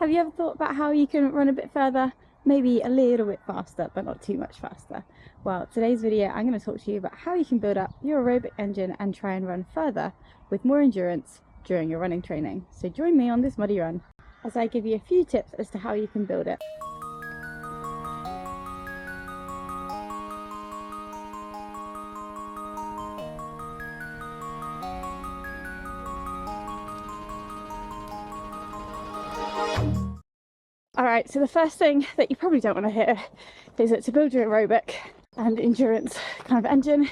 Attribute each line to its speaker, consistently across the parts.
Speaker 1: Have you ever thought about how you can run a bit further? Maybe a little bit faster, but not too much faster. Well, today's video, I'm going to talk to you about how you can build up your aerobic engine and try and run further with more endurance during your running training. So join me on this muddy run as I give you a few tips as to how you can build it. Alright, so the first thing that you probably don't want to hear is that to build your aerobic and endurance kind of engine,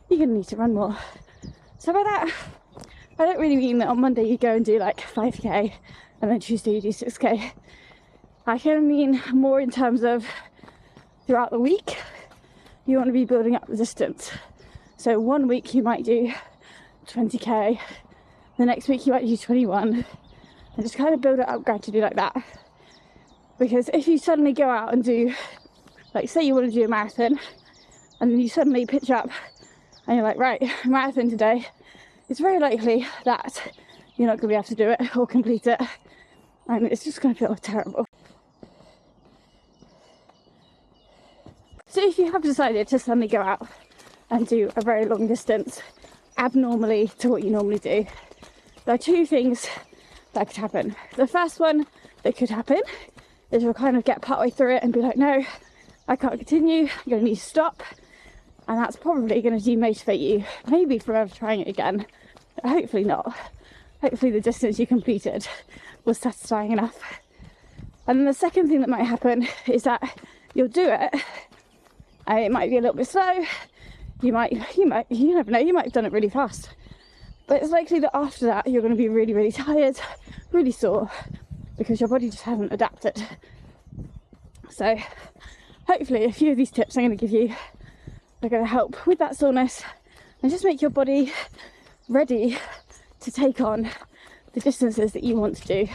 Speaker 1: you're going to need to run more. So by that, I don't really mean that on Monday you go and do like 5k and then Tuesday you do 6k. I kind of mean more in terms of throughout the week, you want to be building up the distance. So one week you might do 20k, the next week you might do 21, and just kind of build it up gradually like that. Because if you suddenly go out and do, like say you want to do a marathon, and then you suddenly pitch up and you're like, right, marathon today, it's very likely that you're not going to be able to do it or complete it, and it's just going to feel terrible. So if you have decided to suddenly go out and do a very long distance abnormally to what you normally do, there are two things that could happen. The first one that could happen is you'll kind of get partway through it and be like, no, I can't continue, I'm going to need to stop. And that's probably going to demotivate you, maybe from ever trying it again. Hopefully not. Hopefully the distance you completed was satisfying enough. And then the second thing that might happen is that you'll do it, and it might be a little bit slow. You never know, you might have done it really fast. But it's likely that after that, you're going to be really, really tired, really sore, because your body just hasn't adapted. So hopefully a few of these tips I'm going to give you are going to help with that soreness and just make your body ready to take on the distances that you want to do,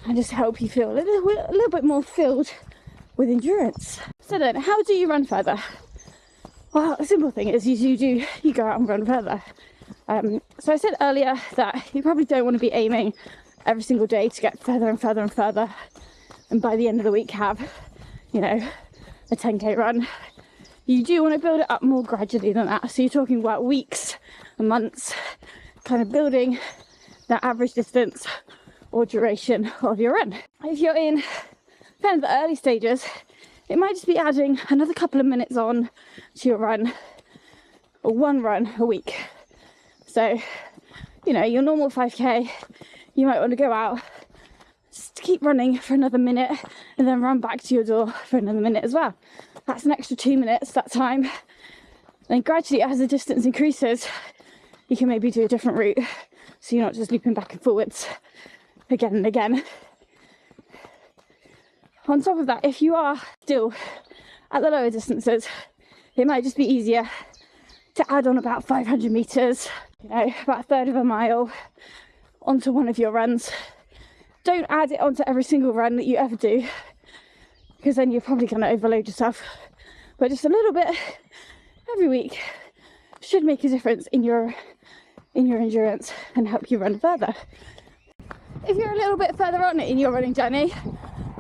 Speaker 1: and just help you feel a little bit more filled with endurance. So then, how do you run further? Well, the simple thing is you go out and run further. So I said earlier that you probably don't want to be aiming every single day to get further and further and further, and by the end of the week have, you know, a 10k run. You do want to build it up more gradually than that. So you're talking about weeks and months, kind of building that average distance or duration of your run. If you're in kind of the early stages, it might just be adding another couple of minutes on to your run, or one run a week. So, you know, your normal 5k, you might want to go out, just keep running for another minute, and then run back to your door for another minute as well. That's an extra 2 minutes that time. Then gradually, as the distance increases, you can maybe do a different route, so you're not just looping back and forwards again and again. On top of that, if you are still at the lower distances, it might just be easier to add on about 500 meters, you know, about a third of a mile onto one of your runs. Don't add it onto every single run that you ever do, because then you're probably going to overload yourself. But just a little bit every week should make a difference in your endurance and help you run further. If you're a little bit further on in your running journey,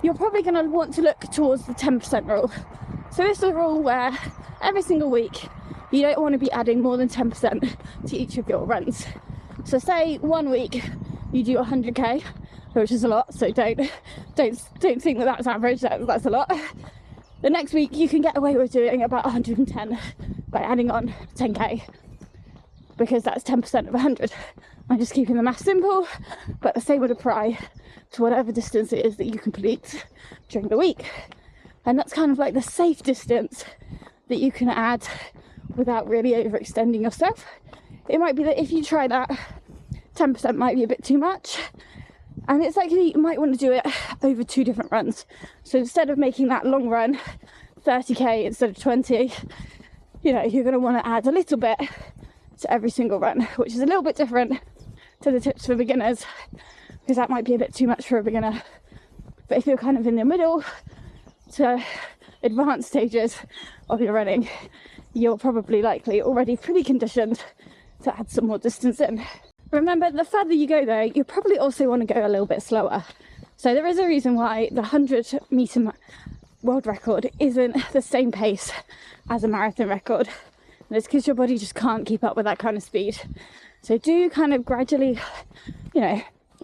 Speaker 1: you're probably going to want to look towards the 10% rule. So this is a rule where every single week you don't want to be adding more than 10% to each of your runs. So say one week you do 100k, which is a lot, so don't think that that's average, that's a lot. The next week you can get away with doing about 110 by adding on 10k, because that's 10% of 100. I'm just keeping the math simple, but the same would apply to whatever distance it is that you complete during the week. And that's kind of like the safe distance that you can add without really overextending yourself. It might be that if you try that, 10% might be a bit too much, and it's likely you might want to do it over 2 different runs. So instead of making that long run 30k instead of 20, you know, you're going to want to add a little bit to every single run, which is a little bit different to the tips for beginners, because that might be a bit too much for a beginner. But if you're kind of in the middle to advanced stages of your running, you're probably likely already pretty conditioned to add some more distance in. Remember, the further you go though, you probably also want to go a little bit slower. So there is a reason why the 100-metre world record isn't the same pace as a marathon record. And it's because your body just can't keep up with that kind of speed. So do kind of gradually,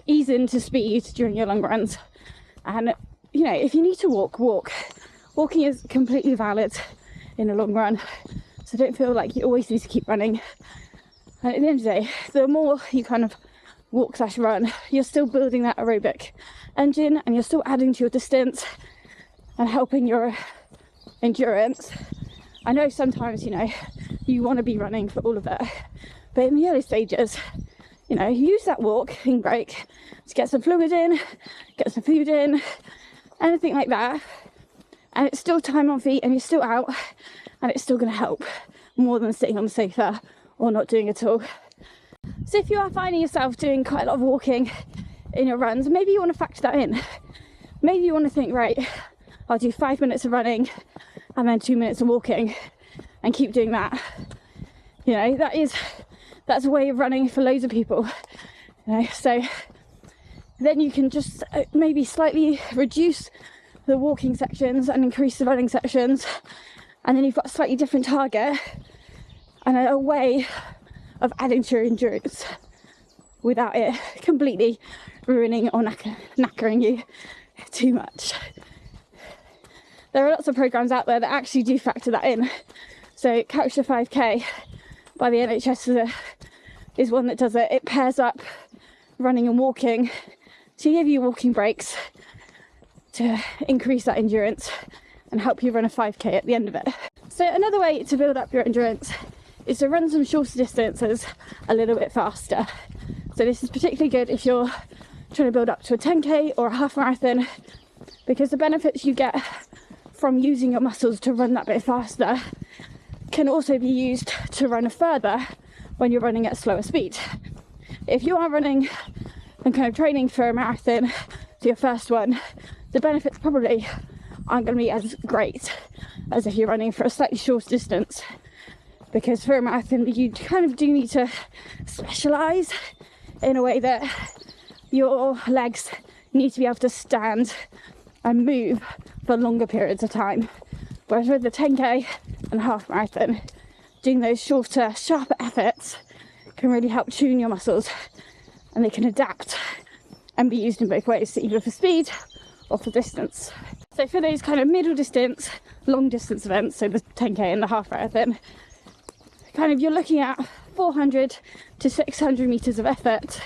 Speaker 1: ease into speed during your long runs. And, if you need to walk. Walking is completely valid in a long run. So don't feel like you always need to keep running. And at the end of the day, the more you kind of walk/run, you're still building that aerobic engine, and you're still adding to your distance and helping your endurance. I know sometimes, you want to be running for all of it, but in the early stages, use that walking break to get some fluid in, get some food in, anything like that, and it's still time on feet and you're still out, and it's still going to help more than sitting on the sofa or not doing it at all. So if you are finding yourself doing quite a lot of walking in your runs, maybe you want to factor that in. Maybe you want to think, right, I'll do 5 minutes of running and then 2 minutes of walking and keep doing that. That's a way of running for loads of people. So then you can just maybe slightly reduce the walking sections and increase the running sections, and then you've got a slightly different target and a way of adding to your endurance without it completely ruining or knackering you too much. There are lots of programs out there that actually do factor that in. So Couch to 5K by the NHS is one that does it. It pairs up running and walking to give you walking breaks to increase that endurance and help you run a 5K at the end of it. So another way to build up your endurance is to run some shorter distances a little bit faster. So this is particularly good if you're trying to build up to a 10K or a half marathon, because the benefits you get from using your muscles to run that bit faster can also be used to run further when you're running at a slower speed. If you are running and kind of training for a marathon, for your first one, the benefits probably aren't going to be as great as if you're running for a slightly shorter distance, because for a marathon you kind of do need to specialise in a way that your legs need to be able to stand and move for longer periods of time. Whereas with the 10K and half marathon, doing those shorter, sharper efforts can really help tune your muscles, and they can adapt and be used in both ways, either for speed or for distance. So for those kind of middle distance, long distance events, so the 10K and the half marathon, kind of you're looking at 400 to 600 meters of effort,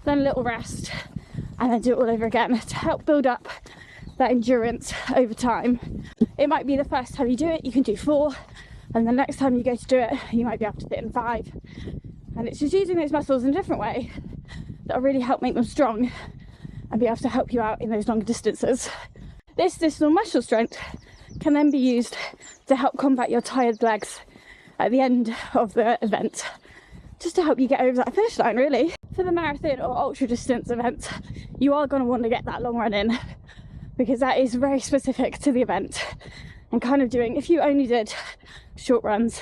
Speaker 1: then a little rest, and then do it all over again to help build up that endurance over time. It might be the first time you do it, you can do 4, and the next time you go to do it, you might be able to fit in 5. And it's just using those muscles in a different way that'll really help make them strong and be able to help you out in those longer distances. This additional muscle strength can then be used to help combat your tired legs at the end of the event, just to help you get over that finish line, really. For the marathon or ultra distance events, you are going to want to get that long run in, because that is very specific to the event. And kind of doing, if you only did short runs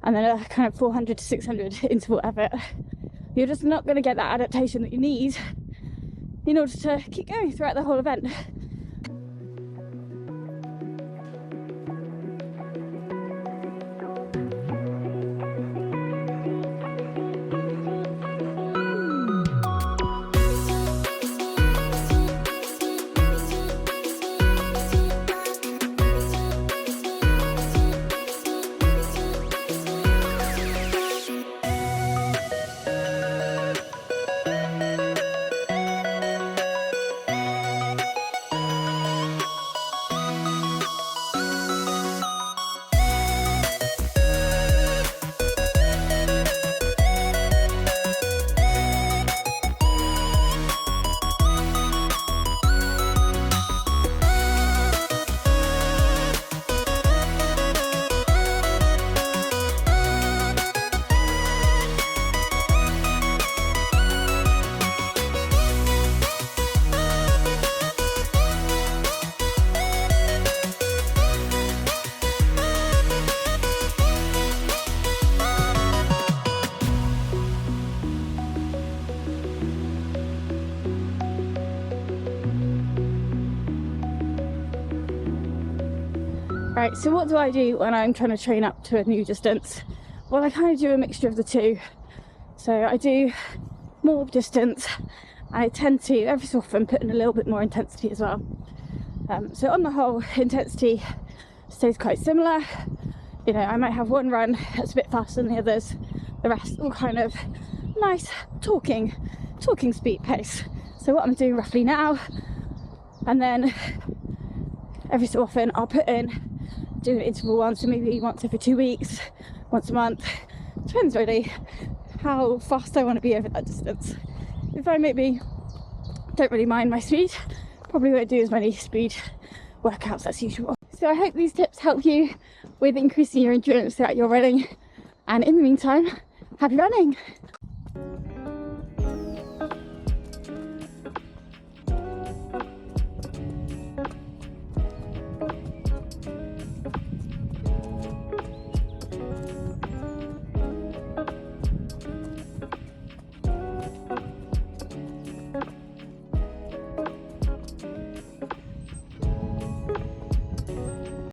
Speaker 1: and then a kind of 400 to 600 interval effort, you're just not going to get that adaptation that you need in order to keep going throughout the whole event. Right, so what do I do when I'm trying to train up to a new distance? Well, I kind of do a mixture of the two. So I do more distance, and I tend to every so often put in a little bit more intensity as well. So on the whole, intensity stays quite similar. You know, I might have one run that's a bit faster than the others, the rest all kind of nice talking speed pace. So what I'm doing roughly now, and then every so often I'll put in, do an interval one, so maybe once every 2 weeks, once a month, depends really how fast I want to be over that distance. If I maybe don't really mind my speed, probably won't do as many speed workouts as usual. So I hope these tips help you with increasing your endurance throughout your running, and in the meantime, happy running!